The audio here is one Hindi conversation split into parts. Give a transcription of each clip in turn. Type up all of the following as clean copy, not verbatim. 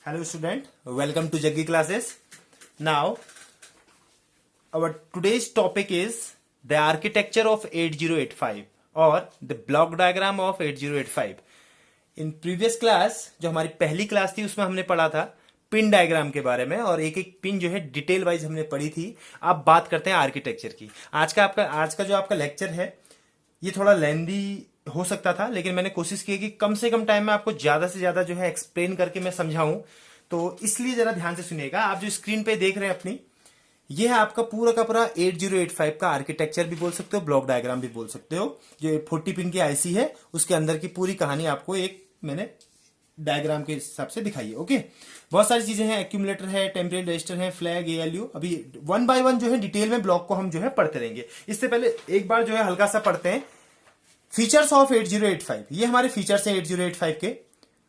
Hello student, welcome to Jaggi classes. Now, our today's topic is the architecture of 8085 or the block diagram of 8085. In previous class, जो हमारी पहली क्लास थी उसमें हमने पढ़ा था पिन डायग्राम के बारे में और एक एक पिन जो है डिटेल वाइज हमने पढ़ी थी. अब बात करते हैं आर्किटेक्चर की. आज का जो आपका लेक्चर है ये थोड़ा लेंदी हो सकता था, लेकिन मैंने कोशिश की कि कम से कम टाइम में आपको ज्यादा से ज्यादा जो है एक्सप्लेन करके मैं समझाऊं. तो इसलिए जरा ध्यान से सुनिएगा. आप जो स्क्रीन पे देख रहे हैं अपनी, ये है आपका पूरा का पूरा 8085 का आर्किटेक्चर भी बोल सकते हो, ब्लॉक डायग्राम भी बोल सकते हो. जो 40 पिन की आईसी है उसके अंदर की पूरी कहानी आपको एक मैंने डायग्राम के हिसाब से दिखाई है. ओके, बहुत सारी चीजें हैं, एक्यूमुलेटर है, टेम्परेरी रजिस्टर है, फ्लैग, एएलयू. अभी वन बाय वन जो है डिटेल में ब्लॉक को हम जो है पढ़ते रहेंगे. इससे पहले एक बार जो है हल्का सा पढ़ते हैं फीचर्स ऑफ 8085. ये हमारे फीचर्स हैं 8085 के.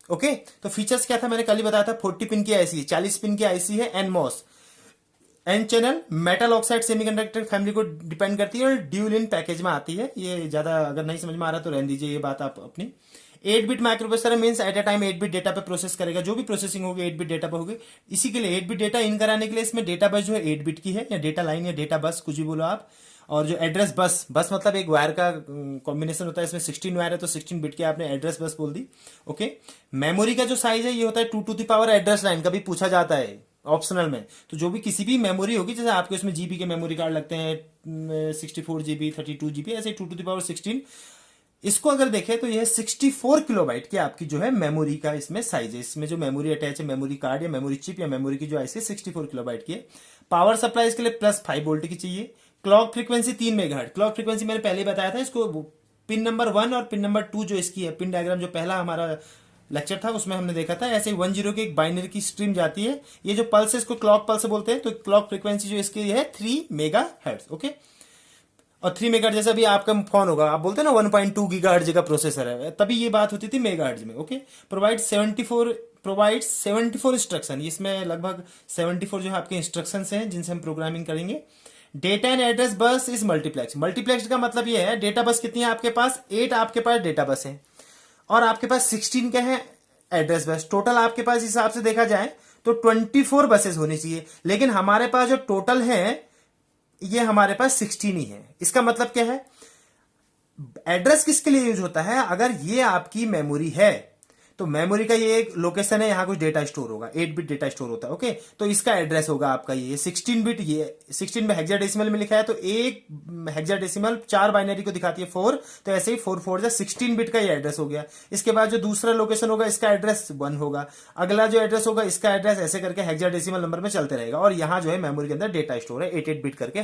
ओके, तो फीचर्स क्या था मैंने कल ही बताया था. 40 पिन की आईसी है, 40 पिन की आईसी है, NMOS N channel metal oxide semiconductor family को डिपेंड करती है और ड्यूल इन पैकेज में आती है. ये ज्यादा अगर नहीं समझ में आ रहा तो रहने दीजिए ये बात आप अपनी. 8 bit microprocessor means at a time 8 bit data पे प्रोसेस करेगा. जो भी प्रोसेसिंग होगी 8 बिट डेटा पे होगी. इसी के लिए 8 बिट डेटा इन कराने के लिए इसमें डेटा बस जो है 8 बिट की है, या डेटा लाइन या डेटा बस कुछ भी बोलो आप. और जो एड्रेस बस मतलब एक वायर का कॉम्बिनेशन होता है. इसमें 16 वायर है तो 16 बिट के आपने एड्रेस बस बोल दी. ओके, मेमोरी का जो साइज है ये होता है 2 to the power address line. कभी पूछा जाता है ऑप्शनल में, तो जो भी किसी भी मेमोरी होगी, जैसे आपके उसमें जीबी के मेमोरी कार्ड लगते हैं 64 जीबी 32 जीबी, ऐसे 2 टू द पावर 16. इसको अगर देखें तो यह 64 किलोबाइट की आपकी जो है मेमोरी का इसमें साइज है. इसमें जो मेमोरी अटैच है, मेमोरी कार्ड या मेमोरी चिप या मेमोरी की जो आईसी 64 किलोबाइट की है. पावर सप्लाई इसके लिए प्लस 5 वोल्ट की चाहिए. Clock frequency 3 megahertz. Clock frequency मैंने पहले ही बताया था. इसको पिन नंबर 1 और पिन नंबर 2 जो इसकी है, पिन डायग्राम जो पहला हमारा लेक्चर था उसमें हमने देखा था. ऐसे 10 की एक बाइनरी की स्ट्रीम जाती है. ये जो पल्स है इसको क्लॉक पल्स बोलते हैं. तो क्लॉक फ्रीक्वेंसी जो इसकी है 3 मेगाहर्ट्ज. ओके, और 3 मेगाहर्ट्ज जैसा भी आपका फोन होगा, आप बोलते हैं ना 1.2 गीगाहर्ट्ज का प्रोसेसर है, तभी ये बात होती थी मेगाहर्ट्ज में. Okay, provide 74 instruction. इसमें लगभग 74 जो है आपके इंस्ट्रक्शन हैं जिनसे हम प्रोग्रामिंग करेंगे. Data and address bus is multiplex. Multiplex का मतलब ये है डेटा बस कितनी है आपके पास, 8 आपके पास डेटा बस है और आपके पास 16 क्या है एड्रेस बस. टोटल आपके पास इस हिसाब से देखा जाए तो 24 बसेस होनी चाहिए, लेकिन हमारे पास जो टोटल है ये हमारे पास 16 ही है. इसका मतलब क्या है, एड्रेस किसके लिए यूज होता है, अगर ये आपकी मेमोरी है तो मेमोरी का ये एक लोकेशन है, यहां कुछ डेटा स्टोर होगा, 8 बिट डेटा स्टोर होता है. ओके, तो इसका एड्रेस होगा आपका ये 16 बिट. ये 16 में हेक्साडेसिमल में लिखा है तो एक हेक्साडेसिमल 4 बाइनरी को दिखाती है 4, तो ऐसे ही 4 4 16 बिट का ये एड्रेस हो गया. इसके बाद जो दूसरा लोकेशन होगा इसका एड्रेस 1 होगा. अगला जो एड्रेस होगा इसका एड्रेस, ऐसे करके हेक्साडेसिमल नंबर में चलते रहेगा. और यहां जो है मेमोरी के अंदर डेटा स्टोर है 8 बिट करके.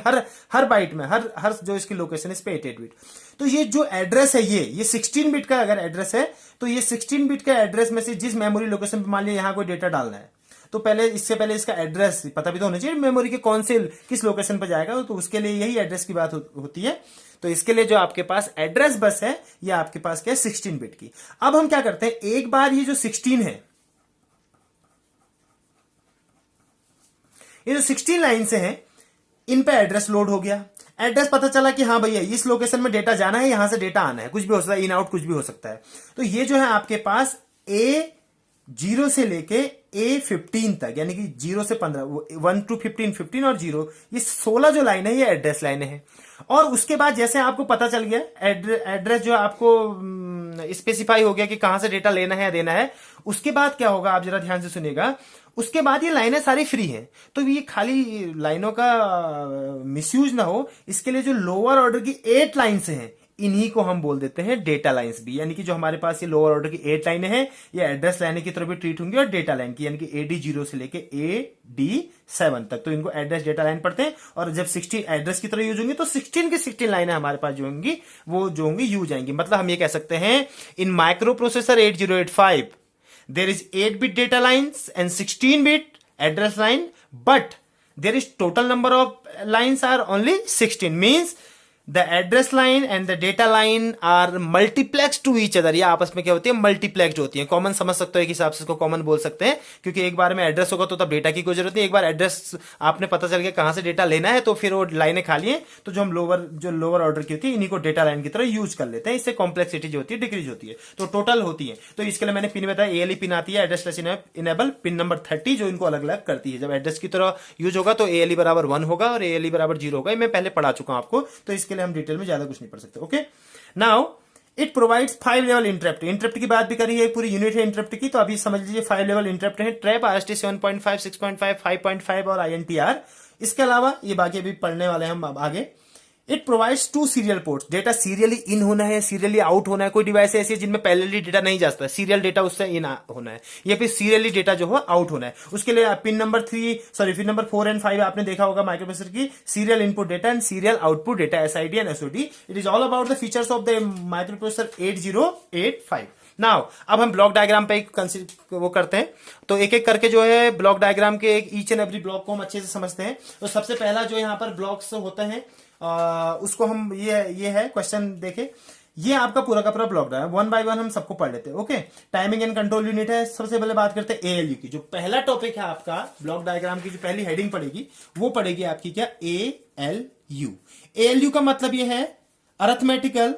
हर बाइट में हर जो इसकी लोकेशन है इस पे 8 बिट. तो ये जो एड्रेस है ये 16 बिट का अगर एड्रेस है तो ये 16 बिट का एड्रेस में से जिस मेमोरी लोकेशन पे मान लिया यहां कोई डेटा डालना है तो पहले इससे पहले इसका एड्रेस पता भी तो होना चाहिए मेमोरी के कौन से किस लोकेशन पर जाएगा. तो उसके लिए यही एड्रेस की बात होती है. तो इसके लिए जो आपके पास एड्रेस बस है ये आपके पास क्या है 16 बिट की. अब हम क्या करते हैं, एक बार ये जो 16 है, ये जो 16 लाइन से है इन पे एड्रेस लोड हो गया. एड्रेस पता चला कि हाँ भैया इस लोकेशन में डेटा जाना है, यहां से डेटा आना है, कुछ भी हो सकता है, इन आउट कुछ भी हो सकता है. तो ये जो है आपके पास A0 से लेके A15 तक, यानी कि 0 से 15, 1 to 15, 15 और 0, ये 16 जो लाइन है ये एड्रेस लाइन है. और उसके बाद जैसे आपको पता चल गया एड्रेस जो आपको स्पेसिफाई हो गया कि कहां से डेटा लेना है या देना है, उसके बाद क्या होगा आप जरा ध्यान से सुनिएगा. उसके बाद ये लाइनें सारी फ्री हैं. तो ये खाली लाइनों का मिसयूज ना हो, इसके लिए जो लोअर ऑर्डर की 8 लाइन्स हैं इन्हीं को हम बोल देते हैं डेटा लाइंस भी. यानी कि जो हमारे पास ये लोअर ऑर्डर की 8 लाइनें हैं ये एड्रेस लाइन की तरह भी ट्रीट होंगी और डेटा लाइन की, यानी कि AD0 से लेके AD7 तक, तो इनको एड्रेस डेटा लाइन पढ़ते हैं. और जब 16 एड्रेस की तरह यूज होंगी तो 16 की 16 लाइनें हमारे पास जो होंगी वो जो होंगी यूज आएंगी. मतलब हम ये कह सकते हैं इन micro processor 8085 there is 8 bit data lines and 16 bit address line, but there is total number of lines are only 16. Means the address line and the data line are multiplex to each other. ये आपस में क्या होती है, मल्टीप्लेक्स होती है। कॉमन समझ सकते हो, एक हिसाब से इसको कॉमन बोल सकते हैं, क्योंकि एक बार में एड्रेस होगा तो तब डेटा की कोई जरूरत नहीं। एक बार एड्रेस आपने पता चल गया कहां से डेटा लेना है, तो फिर वो लाइनें खाली है, तो जो हम लोअर ऑर्डर की होती है इन्हीं को डेटा लाइन की तरह यूज कर लेते हैं। इससे कॉम्प्लेक्सिटी जो होती है डिक्रीज होती है, तो टोटल होती है। तो इसके लिए मैंने पिन बताया, एएलई पिन आती है, एड्रेस इनेबल पिन नंबर 30, जो इनको अलग अलग करती है। जब एड्रेस की तरह यूज होगा तो एएलई बराबर 1 होगा और एएलई बराबर 0 होगा। मैं पहले पढ़ा चुका हूं आपको, तो इसके लिए हम डिटेल में ज्यादा कुछ नहीं पढ़ सकते। Okay, now it provides 5 level interrupt. Interrupt की बात भी करी है, पूरी यूनिट है इंटरप्ट की, तो अभी समझ लीजिए 5 लेवल इंटरप्ट है। ट्रैप, आरएसटी 7.5, 6.5, 5.5 और आईएनटीआर। इसके अलावा ये बाकी अभी पढ़ने वाले हैं हम आगे। It provides 2 serial ports. Data serially in होना है, सीरियली आउट होना है। कोई डिवाइस ऐसी है जिनमें पैरेलली डेटा नहीं जाता है, सीरियल डेटा उससे इन होना है, या फिर सीरियली डेटा जो है आउट होना है। उसके लिए पिन नंबर 4 एंड 5 आपने देखा होगा माइक्रोप्रोसेसर की, serial input data and serial output data, SID and SOD. It is all about the features of the microprocessor 8085। Now अब हम ब्लॉक डायग्राम पे वो करते हैं, तो एक एक करके जो है ब्लॉक डायग्राम के ईच एंड एवरी ब्लॉक को हम अच्छे से समझते हैं। तो सबसे पहला जो यहाँ पर ब्लॉक्स होते हैं उसको हम ये है क्वेश्चन देखे, ये आपका पूरा का पूरा ब्लॉक डायग्राम 1 बाय 1 हम सबको पढ़ लेते हैं। Okay, timing and control unit है। सबसे पहले बात करते हैं एएलयू की। जो पहला टॉपिक है आपका ब्लॉक डायग्राम की, जो पहली हेडिंग पड़ेगी वो पड़ेगी आपकी क्या, एएलयू। एएलयू का मतलब ये है arithmetical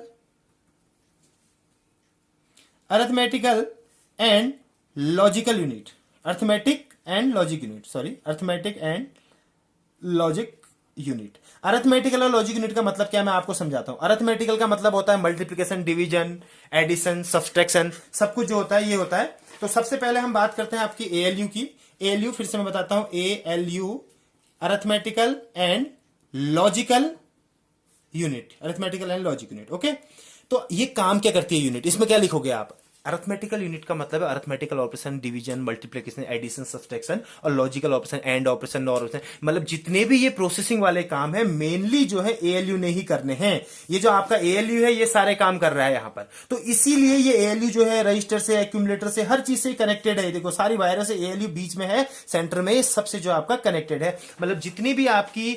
and logical unit. Arithmetic and logic unit, sorry, arithmetic and logic unit. Arithmetical और लॉजिक यूनिट का मतलब क्या है, मैं आपको समझाता हूं। अरिथमेटिकल का मतलब होता है मल्टीप्लिकेशन, डिवीजन, एडिशन, सब्सट्रैक्शन, सब कुछ जो होता है ये होता है। तो सबसे पहले हम बात करते हैं आपकी एएलयू की। एएलयू फिर से मैं बताता हूं, ALU arithmetical and logical unit, arithmetical and logic unit. Okay, तो ये काम क्या करती है यूनिट, इसमें क्या लिखोगे आप। अरिथमेटिकल यूनिट का मतलब है arithmetical operation, division, multiplication, addition, subtraction, और logical operation, and operation, nor operation, मतलब जितने भी ये प्रोसेसिंग वाले काम है मेनली जो है एएलयू ने ही करने हैं। ये जो आपका एएलयू है ये सारे काम कर रहा है यहां पर। तो इसीलिए ये एएलयू जो है रजिस्टर से, एक्यूमुलेटर से, हर चीज से कनेक्टेड है। देखो सारी वायरस से एएलयू बीच में है, सेंटर में, ये सबसे जो आपका कनेक्टेड है। मतलब जितनी भी आपकी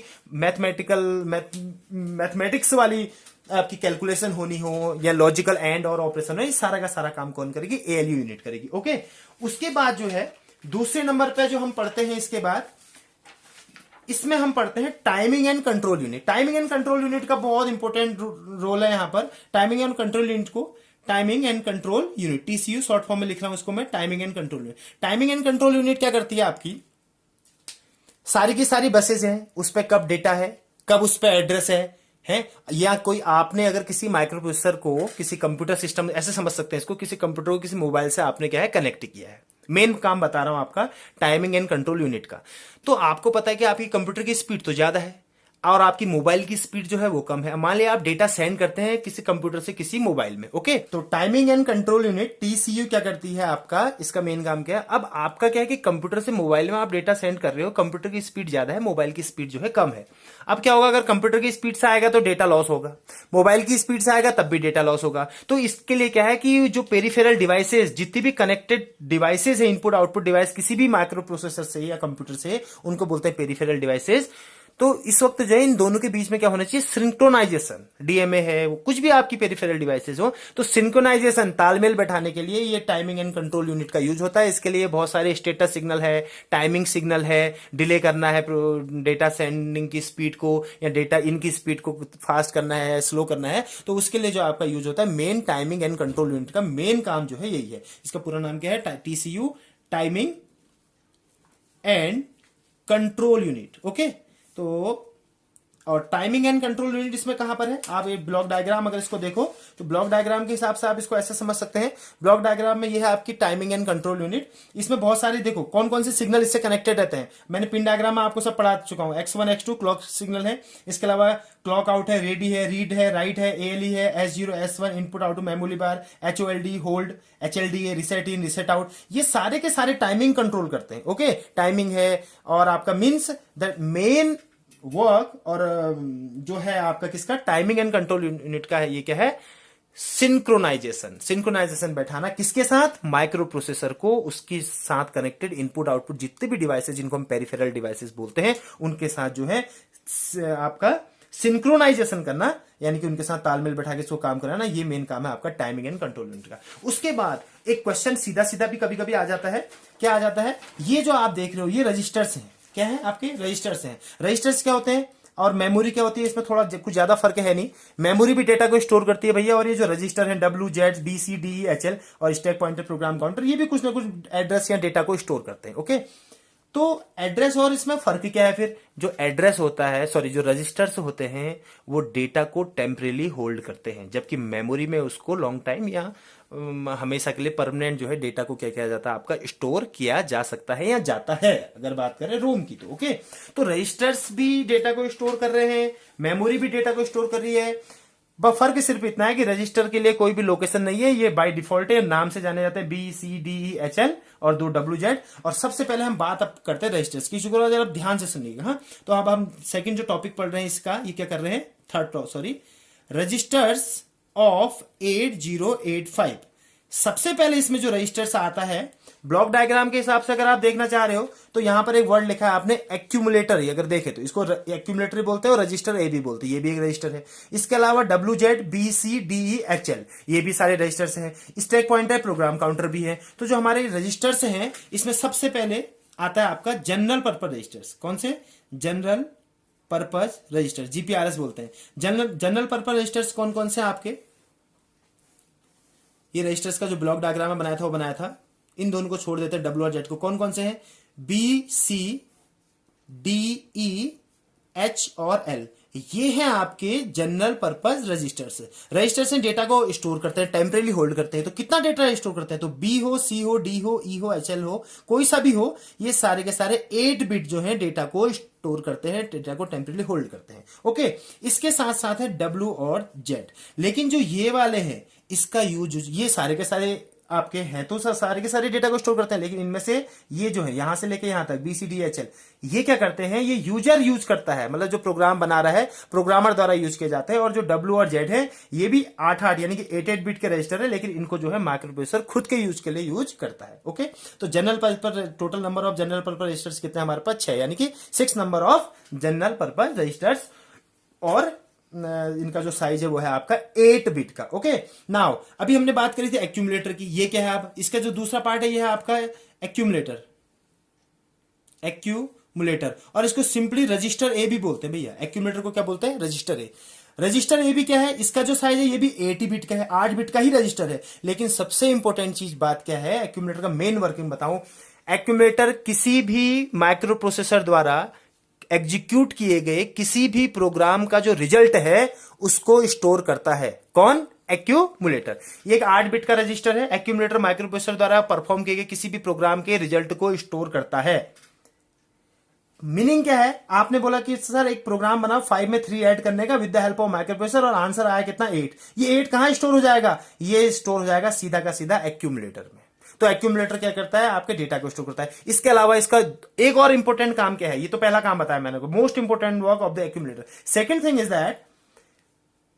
मैथमेटिक्स वाली आपकी कैलकुलेशन होनी हो या लॉजिकल एंड और ऑपरेशन है, सारा का सारा काम कौन करेगी, एएलयू यूनिट करेगी। ओके, उसके बाद जो है दूसरे नंबर पे जो हम पढ़ते हैं, इसके बाद इसमें हम पढ़ते हैं timing and control unit. Timing and control unit का बहुत इंपॉर्टेंट रोल है यहां पर। टाइमिंग एंड कंट्रोल यूनिट को timing and control unit, TCU short form में लिख रहा हूं इसको मैं, timing and control unit. Timing and control unit क्या करती है आपकी, सारी की सारी बसेज हैं, उस पर कब डेटा है, कब उस पर एड्रेस है, या कोई आपने अगर किसी माइक्रो प्रोसेसर को किसी कंप्यूटर सिस्टम, ऐसे समझ सकते हैं इसको, किसी कंप्यूटर को किसी मोबाइल से आपने क्या है कनेक्ट किया है। मेन काम बता रहा हूं आपका टाइमिंग एंड कंट्रोल यूनिट का। तो आपको पता है कि आपकी कंप्यूटर की स्पीड तो ज्यादा है और आपकी मोबाइल की स्पीड जो है वो कम है। मान लिया आप डेटा सेंड करते हैं किसी कंप्यूटर से किसी मोबाइल में। ओके, तो timing and control unit TCU क्या करती है आपका, इसका मेन काम क्या है। अब आपका क्या है कि कंप्यूटर से मोबाइल में आप डेटा सेंड कर रहे हो, कंप्यूटर की स्पीड ज्यादा है, मोबाइल की स्पीड जो है कम है। अब क्या होगा, अगर कंप्यूटर की स्पीड से आएगा तो डेटा लॉस होगा, मोबाइल की स्पीड से आएगा तब भी डेटा लॉस होगा। तो इसके लिए क्या है कि जो पेरिफेरल डिवाइसेस, जितनी भी कनेक्टेड डिवाइसेस है, इनपुट आउटपुट डिवाइस किसी भी माइक्रो प्रोसेसर से या कंप्यूटर से, उनको बोलते हैं पेरिफेरल डिवाइसेस। तो इस वक्त जो है इन दोनों के बीच में क्या होना चाहिए, सिंक्रोनाइजेशन। डीएमए है, कुछ भी आपकी पेरिफेरल डिवाइसेस हो, तो सिंक्रोनाइजेशन, तालमेल बैठाने के लिए ये टाइमिंग एंड कंट्रोल यूनिट का यूज होता है। इसके लिए बहुत सारे स्टेटस सिग्नल है, टाइमिंग सिग्नल है, डिले करना है डेटा सेंडिंग की स्पीड को, या डेटा इन की स्पीड को फास्ट करना है, स्लो करना है, तो उसके लिए जो आपका यूज होता है main timing and control unit का मेन काम जो है यही है। इसका पूरा नाम क्या है, TCU, timing and control unit. Okay, तो और टाइमिंग एंड कंट्रोल यूनिट इसमें कहां पर है, आप ये ब्लॉक डायग्राम अगर इसको देखो तो ब्लॉक डायग्राम के हिसाब से आप इसको ऐसे समझ सकते हैं। ब्लॉक डायग्राम में ये है आपकी टाइमिंग एंड कंट्रोल यूनिट। इसमें बहुत सारे देखो कौन कौन से सिग्नल इससे कनेक्टेड रहते हैं, मैंने पिन डायग्राम में आपको सब पढ़ा चुका हूं। X1 X2 क्लॉक सिग्नल है, इसके अलावा क्लॉक आउट है, रेडी है, रीड है, राइट है, एएलई है, S0 S1 input out memory bar, HOLD hold, HLD है, रिसेट इन रिसेट आउट, ये सारे के सारे टाइमिंग कंट्रोल करते हैं। ओके, टाइमिंग है और आपका मीन्स द मेन वर्क और जो है आपका किसका, टाइमिंग एंड कंट्रोल यूनिट का है, ये क्या है, सिंक्रोनाइजेशन। सिंक्रोनाइजेशन बैठाना किसके साथ, माइक्रो प्रोसेसर को, उसके साथ कनेक्टेड इनपुट आउटपुट जितने भी डिवाइसेस जिनको हम पेरिफेरल डिवाइसेस बोलते हैं उनके साथ जो है आपका सिंक्रोनाइजेशन करना, यानी कि उनके साथ तालमेल बैठा के इसको काम कराना, ये मेन काम है आपका टाइमिंग एंड कंट्रोल यूनिट का। उसके बाद एक क्वेश्चन सीधा सीधा भी कभी कभी आ जाता है। क्या आ जाता है? ये जो आप देख रहे हो ये रजिस्टर्स हैं। क्या है? आपके रजिस्टर्स हैं। रजिस्टर्स क्या होते हैं और मेमोरी क्या होती है? इसमें थोड़ा कुछ ज्यादा फर्क है नहीं। मेमोरी भी डेटा को स्टोर करती है भैया, और ये जो रजिस्टर है WZ BC DE HL और स्टैक पॉइंटर प्रोग्राम काउंटर, ये भी कुछ ना कुछ एड्रेस या डेटा को स्टोर करते हैं। ओके, तो एड्रेस और इसमें फर्क क्या है? फिर जो एड्रेस होता है, सॉरी, जो रजिस्टर्स होते हैं वो डेटा को टेम्परेली होल्ड करते हैं, जबकि मेमोरी में उसको लॉन्ग टाइम या हमेशा के लिए परमानेंट जो है डेटा को क्या किया जाता है? आपका स्टोर किया जा सकता है या जाता है, अगर बात करें रोम की तो। ओके, तो रजिस्टर्स भी डेटा को स्टोर कर रहे हैं, मेमोरी भी डेटा को स्टोर कर रही है। फर्क सिर्फ इतना है कि रजिस्टर के लिए कोई भी लोकेशन नहीं है, ये बाय डिफॉल्ट है, नाम से जाने जाते हैं BCDEHL और 2 WZ। और सबसे पहले हम बात अब करते हैं रजिस्टर्स की। शुक्र जरा ध्यान से सुनिएगा। हाँ, तो अब हम सेकंड जो टॉपिक पढ़ रहे हैं इसका, ये क्या कर रहे हैं? Third, sorry, registers of 8085। सबसे पहले इसमें जो रजिस्टर्स आता है, ब्लॉक डायग्राम के हिसाब से अगर आप देखना चाह रहे हो तो यहां पर एक वर्ड लिखा है आपने एक्यूमुलेटर। अगर देखे तो इसको एक्यूमुलेटर बोलते हैं और रजिस्टर ए भी बोलते हैं, ये भी एक रजिस्टर है। इसके अलावा WZ BCDEHL ये भी सारे रजिस्टर्स हैं। स्टैक पॉइंटर प्रोग्राम काउंटर भी है। तो जो हमारे रजिस्टर्स हैं इसमें सबसे पहले आता है आपका जनरल पर्पज रजिस्टर्स। कौन से? जनरल पर्पज रजिस्टर, GPRS बोलते हैं। जनरल पर्पज रजिस्टर्स कौन कौन से आपके? ये रजिस्टर्स का जो ब्लॉक डायग्राम में बनाया था वो बनाया था। इन दोनों को छोड़ देते हैं, W और Z को। कौन कौन से हैं? BCDEH और L, ये हैं आपके जनरल पर्पज रजिस्टर्स। रजिस्टर्स हैं, डेटा को स्टोर करते हैं, टेम्परेली होल्ड करते हैं। तो कितना डेटा स्टोर करते हैं? तो B हो, C हो, D हो, E हो, HL हो, कोई सा भी हो, ये सारे के सारे 8 बिट जो है डेटा को स्टोर करते हैं, डेटा को टेम्परेली होल्ड करते हैं। ओके, इसके साथ साथ है W और Z। लेकिन जो ये वाले हैं इसका यूज, ये सारे के सारे आपके हैं तो सारे के सारे डेटा को स्टोर करते हैं, लेकिन इनमें से ये जो है यहां से लेके यहां तक BCDHL, ये क्या करते हैं? ये यूजर यूज करता है, मतलब जो प्रोग्राम बना रहा है प्रोग्रामर द्वारा यूज किए जाते हैं। और जो W और Z है ये भी 8 यानी कि 8 बिट के रजिस्टर है, लेकिन इनको जो है माइक्रो प्रोसेसर खुद के यूज के लिए यूज करता है। ओके, तो general purpose, total number of general purpose registers कितने हमारे पास? 6, यानी कि 6 number of general purpose registers. और इनका जो साइज है वो है आपका 8 बिट का। ओके, नाउ अभी हमने बात करी थी एक्यूमुलेटर की। ये क्या है? अब इसका जो दूसरा पार्ट है ये है आपका एक्यूमुलेटर। एक्यूमुलेटर, और इसको सिंपली रजिस्टर ए भी बोलते हैं भैया। एक्यूमुलेटर को क्या बोलते हैं? रजिस्टर ए। रजिस्टर ए भी क्या है? इसका जो साइज है ये भी 80 बिट का है, 8 बिट का ही रजिस्टर है। लेकिन सबसे इंपॉर्टेंट चीज बात क्या है, एक्यूमुलेटर का मेन वर्किंग बताऊं। एक्यूमुलेटर किसी भी माइक्रो प्रोसेसर द्वारा एग्जीक्यूट किए गए किसी भी प्रोग्राम का जो रिजल्ट है उसको स्टोर करता है। कौन? एक्यूमुलेटर। ये एक 8 बिट का रजिस्टर है। एक्यूमुलेटर माइक्रो प्रोसेसर द्वारा परफॉर्म किए गए किसी भी प्रोग्राम के रिजल्ट को स्टोर करता है। मीनिंग क्या है? आपने बोला कि सर एक प्रोग्राम बनाओ 5 में 3 ऐड करने का with the help of micro processor, और आंसर आया कितना? 8। ये 8 कहां स्टोर हो जाएगा? ये स्टोर हो जाएगा सीधा का सीधा एक्यूमुलेटर में। तो एक्यूमुलेटर क्या करता है? आपके डेटा को स्टोर करता है। इसके अलावा इसका एक और इंपॉर्टेंट काम क्या है? ये तो पहला काम बताया मैंने को, most important work of the accumulator. Second thing is that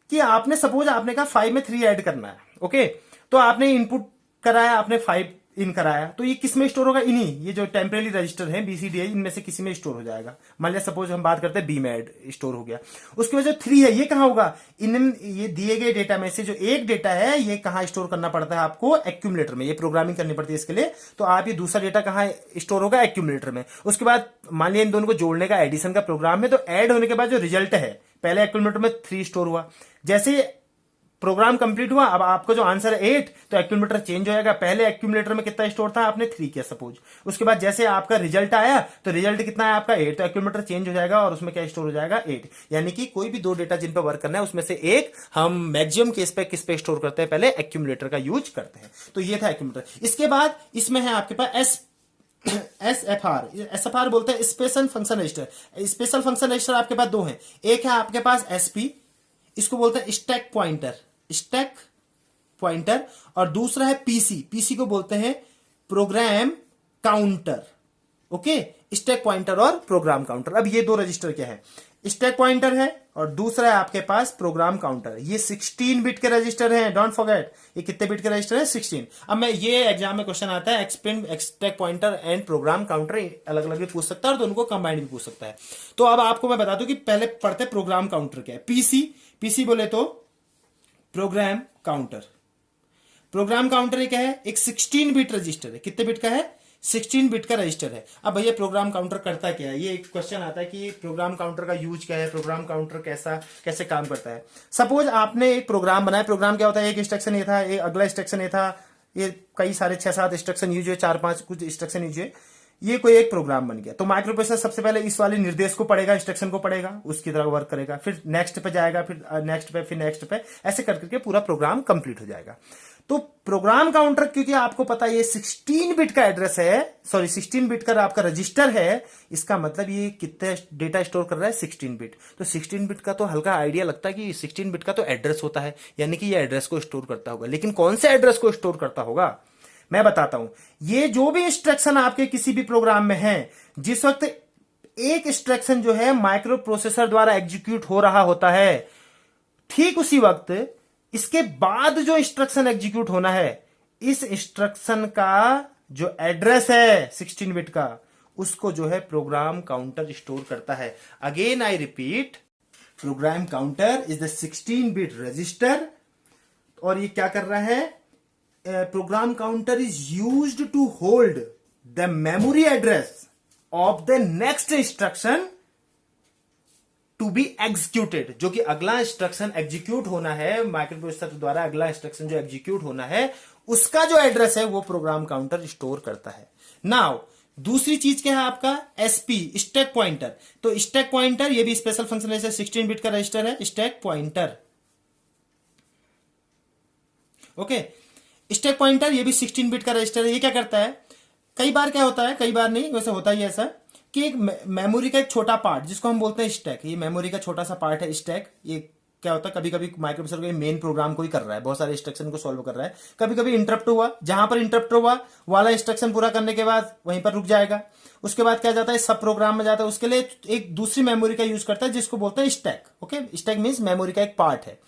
कि आपने सपोज आपने कहा 5 में 3 ऐड करना है। ओके, तो आपने इनपुट कराया, आपने 5 इन कराया, तो ये किस में स्टोर होगा? इन्हीं, ये जो टेम्परेरी रजिस्टर है BCD इनमें से किसी में स्टोर हो जाएगा। मान लिया सपोज हम बात करते हैं B में ऐड स्टोर हो गया। उसके बाद जो 3 है ये कहां होगा? इन ये दिए गए डेटा में से जो एक डेटा है ये कहां स्टोर करना पड़ता है आपको? एक्यूमुलेटर में। ये प्रोग्रामिंग करनी पड़ती है इसके लिए। तो आप ये दूसरा डेटा कहां स्टोर होगा? एक्यूमुलेटर में। उसके बाद मान लिया इन दोनों को जोड़ने का एडिशन का प्रोग्राम है, तो ऐड होने के बाद जो रिजल्ट है, पहले एक्यूमुलेटर में 3 स्टोर हुआ, जैसे प्रोग्राम कंप्लीट हुआ, अब आपका जो आंसर है 8, तो एक्यूमुलेटर चेंज हो जाएगा। पहले एक्यूमुलेटर में कितना स्टोर था? आपने 3 किया सपोज। उसके बाद जैसे आपका रिजल्ट आया तो रिजल्ट कितना है आपका? 8, तो एक्यूमुलेटर चेंज हो जाएगा और उसमें क्या स्टोर हो जाएगा? 8। यानी कि कोई भी 2 डेटा जिन पर वर्क करना है उसमें से एक हम मैक्सिमम केस पे किस पे स्टोर करते हैं? पहले एक्यूमुलेटर का यूज करते हैं। तो ये था एक्यूमुलेटर। इसके बाद इसमें है आपके पास SFR बोलते हैं special function register. Special function register आपके पास 2 हैं। एक है आपके पास SP, इसको बोलते हैं स्टैक पॉइंटर, और दूसरा है PC को बोलते हैं program counter. Okay, stack pointer और प्रोग्राम काउंटर। अब ये दो रजिस्टर क्या है, स्टैक पॉइंटर है और दूसरा है आपके पास प्रोग्राम काउंटर। ये 16 बिट के रजिस्टर हैं, डोंट फॉरगेट। ये कितने बिट के रजिस्टर है, 16। अब मैं ये एग्जाम में क्वेश्चन आता है explain stack pointer and program counter, अलग अलग भी पूछ सकता है और दोनों को कंबाइंड भी पूछ सकता है। तो अब आपको मैं बता दूं कि पहले पढ़ते प्रोग्राम काउंटर क्या है। पीसी बोले तो प्रोग्राम काउंटर। प्रोग्राम काउंटर क्या है, एक 16 बिट रजिस्टर है। कितने बिट का है, 16 बिट का रजिस्टर है। अब भैया प्रोग्राम काउंटर करता क्या है, ये एक क्वेश्चन आता है कि प्रोग्राम काउंटर का यूज क्या है, प्रोग्राम काउंटर कैसे काम करता है। सपोज आपने एक प्रोग्राम बनाया, प्रोग्राम क्या होता है, एक इंस्ट्रक्शन ये था, एक अगला इंस्ट्रक्शन ये था, ये कई सारे 6-7 इंस्ट्रक्शन यूज हुए, 4-5 कुछ इंस्ट्रक्शन यूज हुए, ये कोई एक प्रोग्राम बन गया। तो माइक्रो प्रोसेसर सबसे पहले इस वाले निर्देश को पढ़ेगा, इंस्ट्रक्शन को पढ़ेगा, उसकी तरह वर्क करेगा, फिर नेक्स्ट पे जाएगा, फिर नेक्स्ट पे, फिर नेक्स्ट पे, ऐसे करके पूरा प्रोग्राम कंप्लीट हो जाएगा। तो प्रोग्राम काउंटर क्योंकि आपको पता है ये 16 बिट का एड्रेस है, सॉरी 16 बिट का आपका रजिस्टर है, इसका मतलब ये कितने डेटा स्टोर कर रहा है, 16 बिट। तो 16 बिट का तो हल्का आइडिया लगता है कि 16 बिट का तो एड्रेस होता है, यानी कि ये एड्रेस को स्टोर करता होगा। लेकिन कौन से एड्रेस को स्टोर करता होगा मैं बताता हूं। ये जो भी इंस्ट्रक्शन आपके किसी भी प्रोग्राम में है, जिस वक्त एक इंस्ट्रक्शन जो है माइक्रो प्रोसेसर द्वारा एग्जीक्यूट हो रहा होता है, ठीक उसी वक्त इसके बाद जो इंस्ट्रक्शन एग्जीक्यूट होना है, इस इंस्ट्रक्शन का जो एड्रेस है 16 बिट का, उसको जो है प्रोग्राम काउंटर स्टोर करता है। Again I repeat, program counter is the 16 bit register. और ये क्या कर रहा है, program counter is used to hold the memory address of the next instruction to be executed. जो कि अगला इंस्ट्रक्शन एग्जीक्यूट होना है माइक्रो प्रोसेसर द्वारा, अगला इंस्ट्रक्शन जो एग्जीक्यूट होना है उसका जो एड्रेस है वो प्रोग्राम काउंटर स्टोर करता है। नाउ दूसरी चीज क्या है आपका, एसपी स्टैक पॉइंटर। तो स्टैक पॉइंटर ये भी स्पेशल फंक्शन है, 16 बिट का रजिस्टर है stack pointer. Okay, stack pointer ये भी 16 बिट का रजिस्टर है। ये क्या करता है, कई बार क्या होता है, कई बार नहीं, वैसे होता ही ऐसा कि एक मेमोरी का एक छोटा पार्ट जिसको हम बोलते हैं स्टैक, ये मेमोरी का छोटा सा पार्ट है स्टैक। ये क्या होता है, कभी कभी माइक्रो प्रोसेसर मेन प्रोग्राम को ही कर रहा है, बहुत सारे इंस्ट्रक्शन को सॉल्व कर रहा है, कभी कभी इंटरप्ट हुआ, जहां पर इंटरप्ट हुआ वाला इंस्ट्रक्शन पूरा करने के बाद वहीं पर रुक जाएगा। उसके बाद क्या जाता है, सब प्रोग्राम में जाता है, उसके लिए एक दूसरी मेमोरी का यूज करता है जिसको बोलते हैं stack. Okay, stack means memory का एक पार्ट है।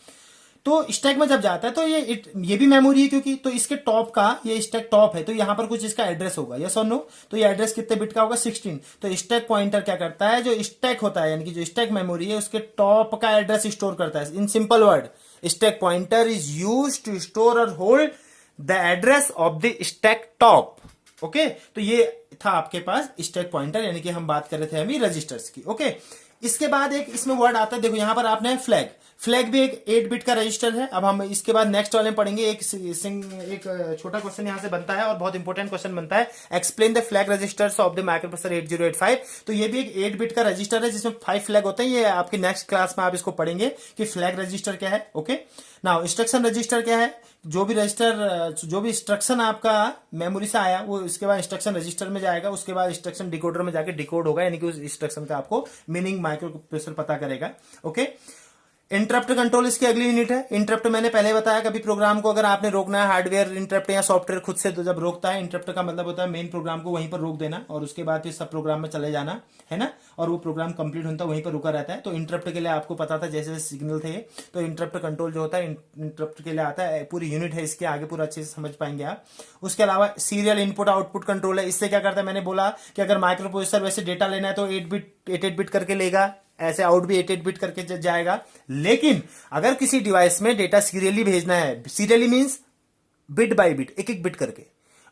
तो स्टैक में जब जाता है तो ये भी मेमोरी है क्योंकि, तो इसके टॉप का ये स्टैक टॉप है, तो यहां पर कुछ इसका एड्रेस होगा, यस और नो। तो ये एड्रेस कितने बिट का होगा, 16। तो स्टैक पॉइंटर क्या करता है, जो स्टैक होता है यानी कि जो स्टैक मेमोरी है उसके टॉप का एड्रेस स्टोर करता है। In simple word, stack pointer is use to store और hold the address of the stack top. Okay, तो ये था आपके पास स्टैक पॉइंटर, यानी कि हम बात कर रहे थे अभी रजिस्टर्स की। ओके, इसके बाद एक इसमें वर्ड आता है, देखो यहां पर आपने फ्लैग, फ्लैग भी एक 8 बिट का रजिस्टर है। अब हम इसके बाद नेक्स्ट वाले में पढ़ेंगे, एक छोटा क्वेश्चन यहां से बनता है और बहुत इंपॉर्टेंट क्वेश्चन बनता है, explain the flag registers of the microprocessor 8085। तो ये भी एक 8 बिट का रजिस्टर है जिसमें 5 फ्लैग होते हैं। ये आपकी नेक्स्ट क्लास में आप इसको पढ़ेंगे कि फ्लैग रजिस्टर क्या है। ओके, नाउ इंस्ट्रक्शन रजिस्टर क्या है, जो भी इंस्ट्रक्शन आपका मेमोरी से आया वो इसके बाद इंस्ट्रक्शन रजिस्टर में जाएगा, उसके बाद इंस्ट्रक्शन डिकोडर में जाके डिकोड होगा, यानी कि उस इंस्ट्रक्शन का आपको मीनिंग माइक्रो प्रोसेसर पता करेगा। ओके, इंटरप्ट कंट्रोल इसकी अगली यूनिट है। इंटरप्ट मैंने पहले बताया, कभी प्रोग्राम को अगर आपने रोकना है, हार्डवेयर इंटरप्ट या सॉफ्टवेयर खुद से तो जब रोकता है, इंटरप्ट का मतलब होता है मेन प्रोग्राम को वहीं पर रोक देना और उसके बाद फिर सब प्रोग्राम में चले जाना, है ना, और वो प्रोग्राम कंप्लीट होता है वहीं पर रुका रहता है। तो इंटरप्ट के लिए आपको पता था जैसे जैसे सिग्नल थे, तो इंटरप्ट कंट्रोल जो होता है इंटरप्ट के लिए आता है, पूरी यूनिट है इसके, आगे पूरा अच्छे से समझ पाएंगे आप। उसके अलावा सीरियल इनपुट आउटपुट कंट्रोल है। इससे क्या करता है, मैंने बोला कि अगर माइक्रो प्रोसेसर वैसे डेटा लेना है तो 8 बिट करके लेगा, ऐसे आउट भी 8 बिट करके जाएगा। लेकिन अगर किसी डिवाइस में डेटा सीरियली भेजना है, serially means bit by bit, एक एक बिट करके,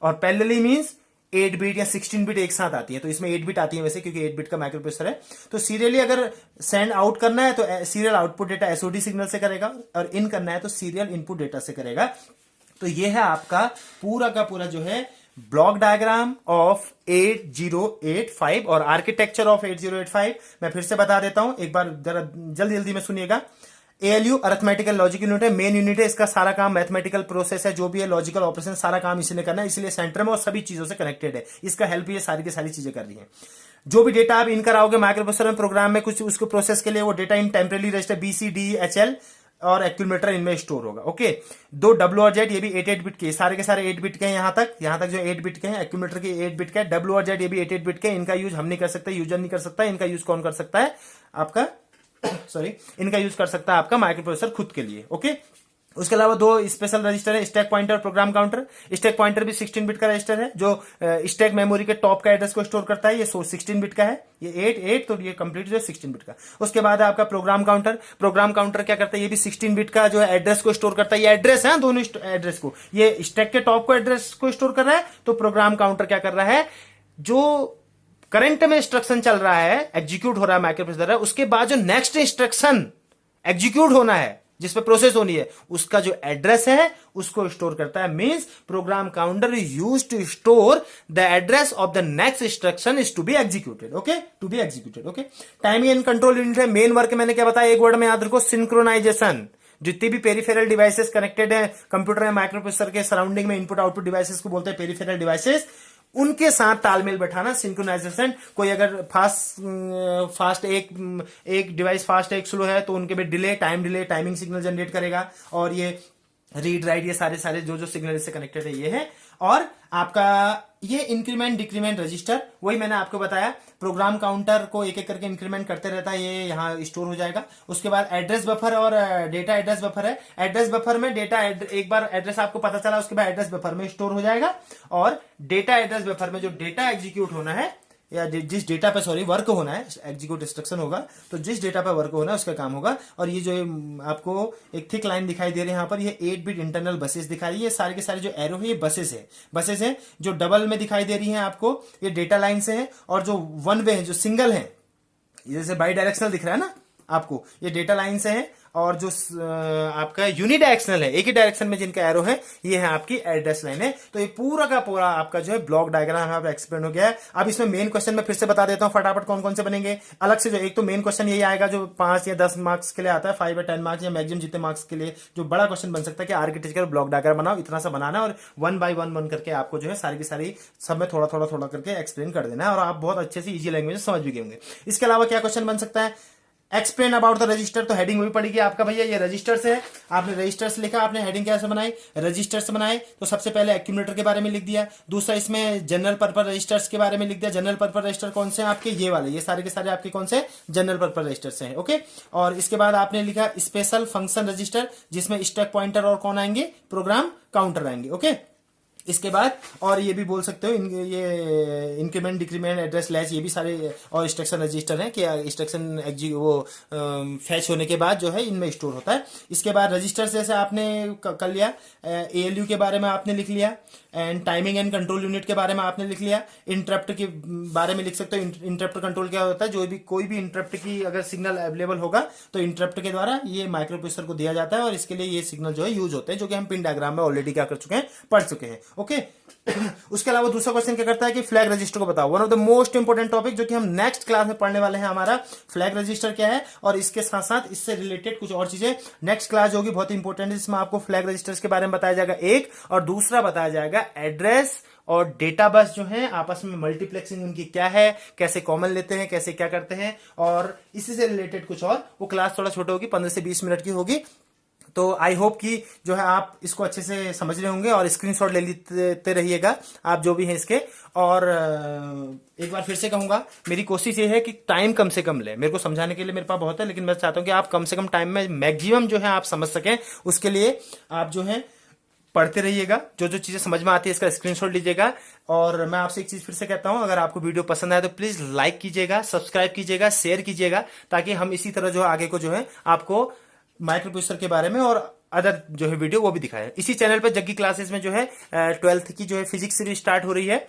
और पैरेलली मींस 8 बिट या 16 बिट एक साथ आती है, तो इसमें 8 बिट आती है वैसे क्योंकि 8 बिट का माइक्रो प्रोसेसर है। तो सीरियली अगर सेंड आउट करना है तो serial output data SOD signal से करेगा, और इन करना है तो सीरियल इनपुट डेटा से करेगा। तो यह है आपका पूरा का पूरा जो है ब्लॉक डायग्राम ऑफ 8085 और आर्किटेक्चर ऑफ 8085। मैं फिर से बता देता हूं, एक बार जरा जल्दी जल्दी में सुनिएगा। एएलयू अरिथमेटिकल लॉजिक यूनिट है, मेन यूनिट है, इसका सारा काम मैथमेटिकल प्रोसेस है, जो भी है लॉजिकल ऑपरेशन सारा काम इसी ने करना है, इसलिए सेंटर में और सभी चीजों से कनेक्टेड है, इसका हेल्प ये सारी की सारी चीजें कर रही है। जो भी डेटा आप इन कराओगे माइक्रो प्रोसेसर में प्रोग्राम में कुछ उसको प्रोसेस के लिए, वो data in temporary register BCDHL और एक्यूमुलेटर इनमें स्टोर होगा। ओके, दो डब्ल्यू और जेड ये भी 8 बिट के, सारे के सारे 8 बिट के हैं। यहां तक जो 8 बिट के हैं, एक्यूमुलेटर के 8 बिट के हैं। डब्ल्यू और जेड ये भी 8 बिट के हैं। इनका यूज हम नहीं कर सकते, यूजर नहीं कर सकता। इनका यूज कौन कर सकता है? आपका सॉरी, इनका यूज कर सकता है आपका माइक्रो प्रोसेसर खुद के लिए। ओके, उसके अलावा दो स्पेशल रजिस्टर है, stack pointer, program counter. Stack pointer भी 16 बिट का रजिस्टर है जो स्टैक मेमोरी के टॉप का एड्रेस को स्टोर करता है। ये 16 बिट का है, ये 8 तो ये कंप्लीट जो है 16 बिट का। उसके बाद है आपका प्रोग्राम काउंटर। प्रोग्राम काउंटर क्या करता है? ये भी 16 बिट का जो है एड्रेस को स्टोर करता है। ये एड्रेस है, दोनों एड्रेस को, ये स्टैक के टॉप को एड्रेस को स्टोर कर रहा है, तो प्रोग्राम काउंटर क्या कर रहा है? जो करंट में इंस्ट्रक्शन चल रहा है, एग्जीक्यूट हो रहा है माइक्रो प्रोसेसर, उसके बाद जो नेक्स्ट इंस्ट्रक्शन एग्जीक्यूट होना है, जिसपे प्रोसेस होनी है, उसका जो एड्रेस है उसको स्टोर करता है। Means program counter is used to store the address of the next instruction is to be executed. Okay, to be executed. Okay, timing and control unit है। मेन वर्क मैंने क्या बताया, एक वर्ड में याद रखो, सिंक्रोनाइजेशन। जितनी भी पेरिफेरल डिवाइसेस कनेक्टेड है कंप्यूटर या माइक्रो प्रोसेसर के सराउंडिंग में, इनपुट आउटपुट डिवाइसेस को बोलते हैं पेरिफेरल डिवाइसेस, उनके साथ तालमेल बैठाना, सिंक्रोनाइजेशन। कोई अगर फास्ट एक डिवाइस फास्ट है, एक स्लो है, तो उनके में डिले, टाइमिंग सिग्नल जनरेट करेगा। और ये रीड राइट, ये सारे जो सिग्नल इससे कनेक्टेड है ये है। और आपका ये इंक्रीमेंट डिक्रीमेंट रजिस्टर, वही मैंने आपको बताया, प्रोग्राम काउंटर को एक एक करके इंक्रीमेंट करते रहता है, ये यहाँ स्टोर हो जाएगा। उसके बाद एड्रेस बफर और डेटा एड्रेस बफर है। एड्रेस बफर में डेटा एक बार एड्रेस आपको पता चला, उसके बाद एड्रेस बफर में स्टोर हो जाएगा। और डेटा एड्रेस बफर में जो डेटा एग्जीक्यूट होना है, या जिस डेटा पे वर्क होना है, एग्जीक्यूट इंस्ट्रक्शन होगा, तो जिस डेटा पे वर्क होना है उसका काम होगा। और ये जो आपको एक थिक लाइन दिखाई दे रही है यहाँ पर, ये 8 बिट इंटरनल बसेस दिखा रही है। सारे के सारे जो एरो है ये बसेस है जो डबल में दिखाई दे रही है आपको, ये डेटा लाइन से है। और जो वन वे है, जो सिंगल है, जैसे बाई डायरेक्शनल दिख रहा है ना आपको, ये डेटा लाइन से है। और जो आपका यूनिडायरेक्शनल है, एक ही डायरेक्शन में जिनका एरो है, ये है आपकी एड्रेस लाइन है। तो ये पूरा का पूरा आपका जो है ब्लॉक डायग्राम यहाँ पर एक्सप्लेन हो गया है। अब इसमें मेन क्वेश्चन में फिर से बता देता हूँ फटाफट कौन कौन से बनेंगे अलग से। जो एक तो मेन क्वेश्चन यही आएगा जो 5 या 10 मार्क्स के लिए आता है, 5 या 10 मार्क्स या मैक्सिमम जितने मार्क्स के लिए जो बड़ा क्वेश्चन बन सकता है कि आर्किटेक्चर ब्लॉक डायग्राम बनाओ, इतना सा बनाना है और 1 बाय 1 करके आपको जो है सारी की सारी सब में थोड़ा थोड़ा करके एक्सप्लेन कर देना है। और आप बहुत अच्छे से इजी लैंग्वेज समझ भी गए होंगे। इसके अलावा क्या क्वेश्चन बन सकता है? एक्सप्लेन अबाउट द रजिस्टर, तो हेडिंग वही पड़ेगी आपका भैया, ये रजिस्टर से है। आपने रजिस्टर्स लिखा, आपने हेडिंग कैसे बनाई? रजिस्टर्स बनाए, तो सबसे पहले एक्यूमुलेटर के बारे में लिख दिया। दूसरा इसमें जनरल पर्पस रजिस्टर्स के बारे में लिख दिया। जनरल पर्पस रजिस्टर कौन से हैं आपके? ये वाले, ये सारे के सारे आपके कौन से जनरल पर्पस रजिस्टर्स हैं। ओके, और इसके बाद आपने लिखा स्पेशल फंक्शन रजिस्टर, जिसमें स्टैक पॉइंटर और कौन आएंगे? प्रोग्राम काउंटर आएंगे। ओके, इसके बाद और ये भी बोल सकते हो ये इंक्रीमेंट डिक्रीमेंट एड्रेस लैच, ये भी सारे और इंस्ट्रक्शन रजिस्टर हैं कि इंस्ट्रक्शन फैच होने के बाद जो है इनमें स्टोर होता है। इसके बाद रजिस्टर जैसे आपने कर लिया, एएलयू के बारे में आपने लिख लिया, and timing and control unit के बारे में आपने लिख लिया। इंटरप्ट के बारे में लिख सकते हो, इंटरप्ट कंट्रोल क्या होता है? जो भी कोई भी इंटरप्ट की अगर सिग्नल अवेलेबल होगा तो इंटरप्ट के द्वारा ये माइक्रो प्रोसेसर को दिया जाता है और इसके लिए ये सिग्नल जो है यूज होते हैं, जो कि हम पिन डायग्राम में ऑलरेडी क्या कर चुके हैं, पढ़ चुके हैं। ओके, उसके अलावा दूसरा क्वेश्चन क्या करता है कि फ्लैग रजिस्टर को बताओ। One of the most important topic जो कि हम नेक्स्ट क्लास में पढ़ने वाले हैं, हमारा फ्लैग रजिस्टर क्या है और इसके साथ साथ इससे रिलेटेड कुछ और चीजें नेक्स्ट क्लास होगी, बहुत इंपॉर्टेंट है, जिसमें आपको फ्लैग रजिस्टर्स के बारे में बताया जाएगा एक, और दूसरा बताया जाएगा एड्रेस और डेटा बस जो है आपस में मल्टीप्लेक्सिंग उनकी क्या है, कैसे कॉमन लेते हैं, कैसे क्या करते हैं, और इसी से रिलेटेड कुछ और। वो क्लास थोड़ा छोटा होगी, 15 से 20 मिनट की होगी। तो आई होप कि जो है आप इसको अच्छे से समझ रहे होंगे और स्क्रीनशॉट ले लेते रहिएगा आप जो भी हैं इसके। और एक बार फिर से कहूंगा, मेरी कोशिश ये है कि टाइम कम से कम ले, मेरे को समझाने के लिए मेरे पास बहुत है, लेकिन मैं चाहता हूं कि आप कम से कम टाइम में मैक्सिमम जो है आप समझ सकें। उसके लिए आप जो है पढ़ते रहिएगा, जो जो चीजें समझ में आती है इसका स्क्रीनशॉट लीजिएगा। और मैं आपसे एक चीज फिर से कहता हूं, अगर आपको वीडियो पसंद आए तो प्लीज लाइक कीजिएगा, सब्सक्राइब कीजिएगा, शेयर कीजिएगा, ताकि हम इसी तरह जो आगे को जो है आपको माइक्रो प्रोसेसर के बारे में और अदर जो है वीडियो वो भी दिखाया। इसी चैनल पर जग्गी क्लासेस में जो है 12th की जो है फिजिक्स सीरीज स्टार्ट हो रही है,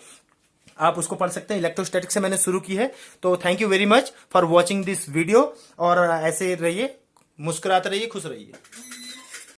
आप उसको पढ़ सकते हैं। इलेक्ट्रोस्टैटिक्स से मैंने शुरू की है। तो thank you very much for watching this video, और ऐसे रहिए, मुस्कुराते रहिए, खुश रहिए।